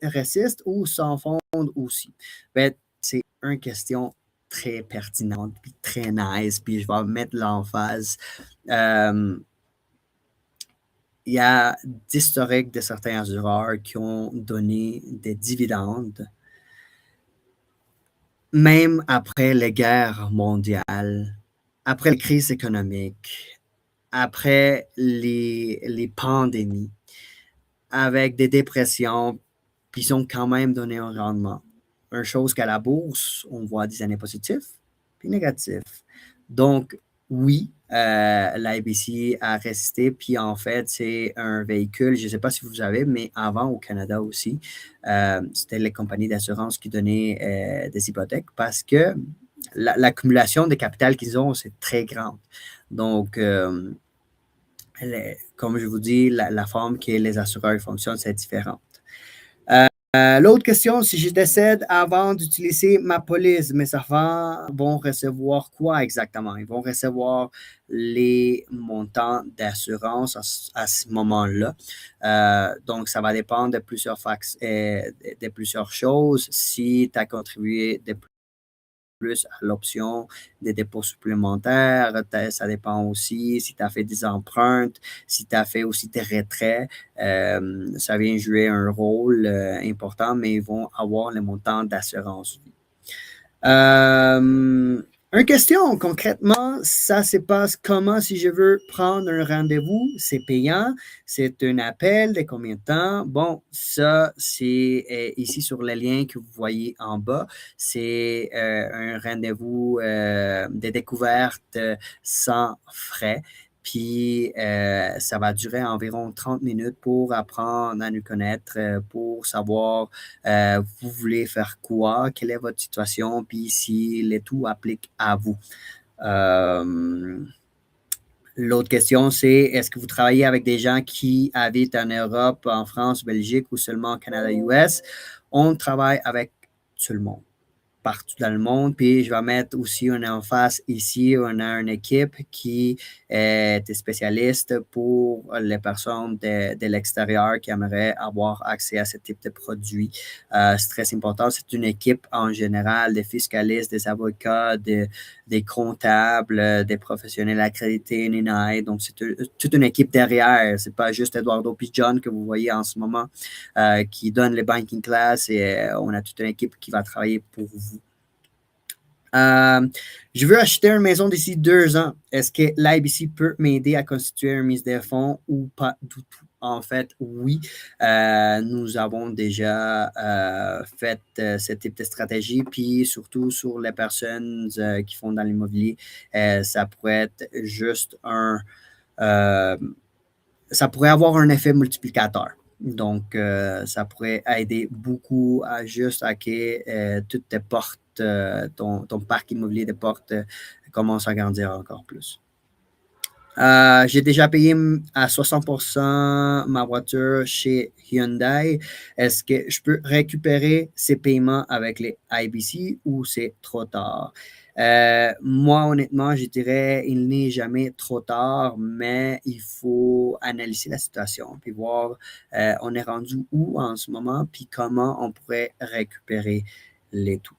résistent ou s'enfondent aussi? Ben, c'est une question très pertinente, puis très nice, puis je vais mettre l'emphase. Il y a d'historiques de certains assureurs qui ont donné des dividendes, même après les guerres mondiales, après les crises économiques, après les pandémies, avec des dépressions, puis ils ont quand même donné un rendement. Une chose qu'à la bourse, on voit des années positives puis négatifs. Donc, oui, l'IBC a résisté, puis en fait, c'est un véhicule, je ne sais pas si vous savez, mais avant au Canada aussi, c'était les compagnies d'assurance qui donnaient des hypothèques parce que l'accumulation de capital qu'ils ont, c'est très grande. Donc, comme je vous dis, la forme que les assureurs fonctionnent, c'est différente. L'autre question, si je décède avant d'utiliser ma police, mes enfants vont recevoir quoi exactement? Ils vont recevoir les montants d'assurance à ce moment-là. Donc, ça va dépendre de plusieurs choses. Si tu as contribué de plus à l'option des dépôts supplémentaires. Ça dépend aussi si tu as fait des empruntes, si tu as fait aussi des retraits. Ça vient jouer un rôle important, mais ils vont avoir les montants d'assurance vie. Une question, concrètement, ça se passe comment si je veux prendre un rendez-vous? C'est payant, c'est un appel de combien de temps? Bon, ça, c'est ici sur le lien que vous voyez en bas. C'est un rendez-vous de découverte sans frais. Puis, ça va durer environ 30 minutes pour apprendre à nous connaître, pour savoir vous voulez faire quoi, quelle est votre situation, puis si le tout applique à vous. Euh, L'autre question, c'est est-ce que vous travaillez avec des gens qui habitent en Europe, en France, Belgique ou seulement au Canada, US? On travaille avec tout le monde partout dans le monde. Puis je vais mettre aussi une emphase ici. On a une équipe qui est spécialiste pour les personnes de l'extérieur qui aimeraient avoir accès à ce type de produit. C'est très important. C'est une équipe en général des fiscalistes, des avocats, des comptables, des professionnels accrédités, NINAI. Donc, c'est toute une équipe derrière. C'est pas juste Eduardo puis John que vous voyez en ce moment qui donne les banking class et on a toute une équipe qui va travailler pour vous. Je veux acheter une maison d'ici 2 ans. Est-ce que l'IBC peut m'aider à constituer une mise de fonds ou pas du tout? En fait, oui. Nous avons déjà fait ce type de stratégie, puis surtout sur les personnes qui font dans l'immobilier, ça pourrait être juste ça pourrait avoir un effet multiplicateur. Donc, ça pourrait aider beaucoup à juste hacker toutes tes portes, ton parc immobilier de portes commence à grandir encore plus. J'ai déjà payé à 60% ma voiture chez Hyundai. Est-ce que je peux récupérer ces paiements avec les IBC ou c'est trop tard? Moi, honnêtement, je dirais il n'est jamais trop tard, mais il faut analyser la situation puis voir on est rendu où en ce moment puis comment on pourrait récupérer les tout.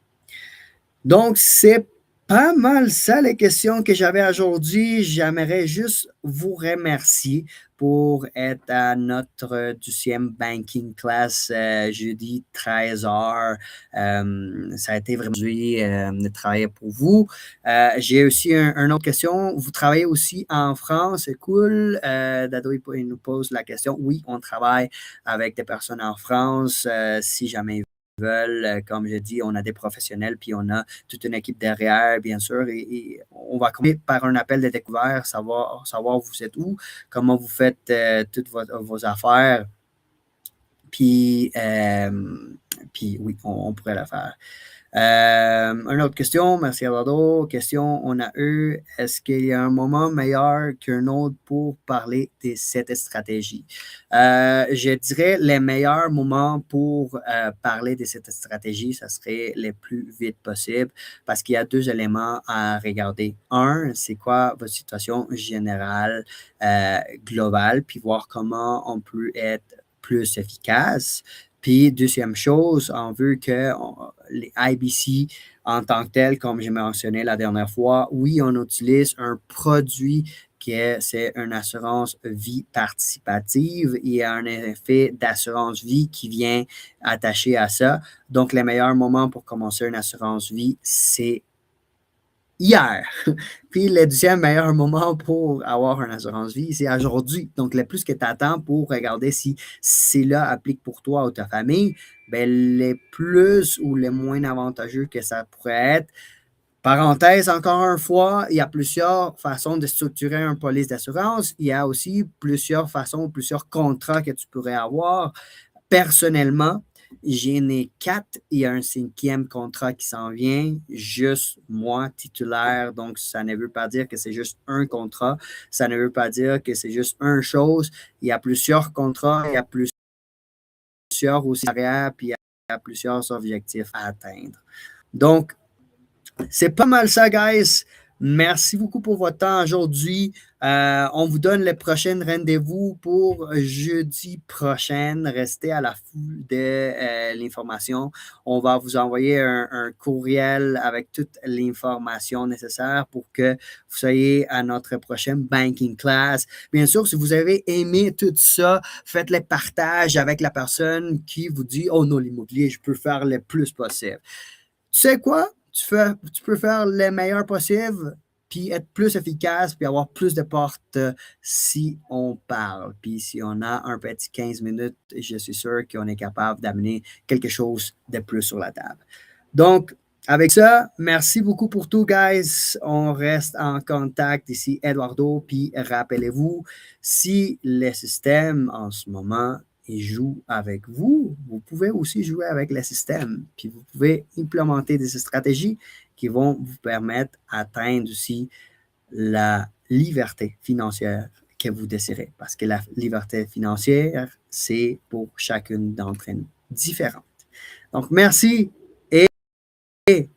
Donc, c'est pas mal ça les questions que j'avais aujourd'hui. J'aimerais juste vous remercier pour être à notre 12e banking class jeudi 13h. Ça a été vraiment de travailler pour vous. J'ai aussi une autre question. Vous travaillez aussi en France, c'est cool. Dado, il nous pose la question. Oui, on travaille avec des personnes en France. Si jamais veulent. Comme je dis, on a des professionnels, puis on a toute une équipe derrière, bien sûr, et on va commencer par un appel de découvert, savoir vous êtes où, comment vous faites toutes vos affaires, puis oui, on pourrait la faire. Une autre question, merci Eduardo. Question, on a eu, est-ce qu'il y a un moment meilleur qu'un autre pour parler de cette stratégie? Je dirais les meilleurs moments pour parler de cette stratégie, ça serait le plus vite possible parce qu'il y a 2 éléments à regarder. Un, c'est quoi votre situation générale, globale, puis voir comment on peut être plus efficace. Puis, deuxième chose, on veut que les IBC en tant que tel, comme j'ai mentionné la dernière fois, oui, on utilise un produit c'est une assurance vie participative. Il y a un effet d'assurance vie qui vient attaché à ça. Donc, le meilleur moment pour commencer une assurance vie, c'est hier. Puis le deuxième meilleur moment pour avoir une assurance vie, c'est aujourd'hui. Donc, le plus que tu attends pour regarder si cela applique pour toi ou ta famille, ben, le plus ou le moins avantageux que ça pourrait être. Parenthèse, encore une fois, il y a plusieurs façons de structurer un police d'assurance. Il y a aussi plusieurs façons, plusieurs contrats que tu pourrais avoir. Personnellement, j'en ai 4. Il y a un 5e contrat qui s'en vient, juste moi, titulaire. Donc, ça ne veut pas dire que c'est juste un contrat. Ça ne veut pas dire que c'est juste une chose. Il y a plusieurs contrats, il y a plusieurs aussi arrière, puis il y a plusieurs objectifs à atteindre. Donc, c'est pas mal ça, guys. Merci beaucoup pour votre temps aujourd'hui. On vous donne le prochain rendez-vous pour jeudi prochain. Restez à l'affût de l'information. On va vous envoyer un courriel avec toute l'information nécessaire pour que vous soyez à notre prochaine banking class. Bien sûr, si vous avez aimé tout ça, faites le partage avec la personne qui vous dit « Oh non, l'immobilier, je peux faire le plus possible. » Tu sais quoi? tu peux faire le meilleur possible, puis être plus efficace, puis avoir plus de portes si on parle. Puis si on a un petit 15 minutes, je suis sûr qu'on est capable d'amener quelque chose de plus sur la table. Donc, avec ça, merci beaucoup pour tout, guys. On reste en contact ici, Eduardo. Puis rappelez-vous, si le système en ce moment il joue avec vous, vous pouvez aussi jouer avec le système. Puis vous pouvez implémenter des stratégies qui vont vous permettre d'atteindre aussi la liberté financière que vous désirez. Parce que la liberté financière, c'est pour chacune d'entre nous différente. Donc, merci et